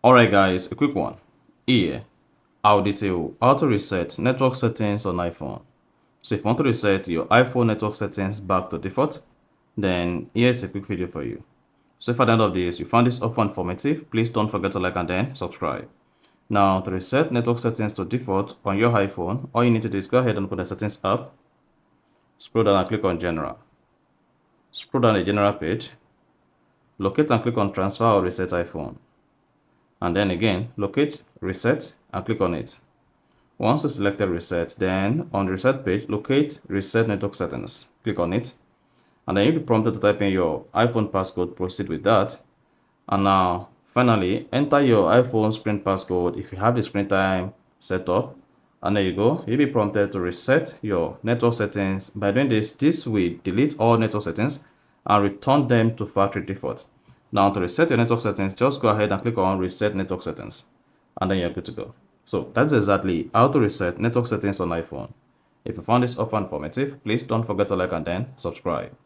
Alright guys, a quick one. Here, I'll detail how to reset network settings on iPhone. So if you want to reset your iPhone network settings back to default, then here's a quick video for you. So if at the end of this you found this helpful and informative, please don't forget to like and then subscribe. Now to reset network settings to default on your iPhone, all you need to do is go ahead and open the settings app, scroll down and click on general. Scroll down the general page, locate and click on transfer or reset iPhone. And then again, locate reset and click on it. Once you selected reset, then on the reset page, locate reset network settings. Click on it. And then you'll be prompted to type in your iPhone passcode, proceed with that. And now, finally, enter your iPhone screen passcode if you have the screen time set up. And there you go. You'll be prompted to reset your network settings. By doing this, this will delete all network settings and return them to factory default. Now to reset your network settings, just go ahead and click on reset network settings and then you're good to go. So that's exactly how to reset network settings on iPhone. If you found this offer informative, please don't forget to like and then subscribe.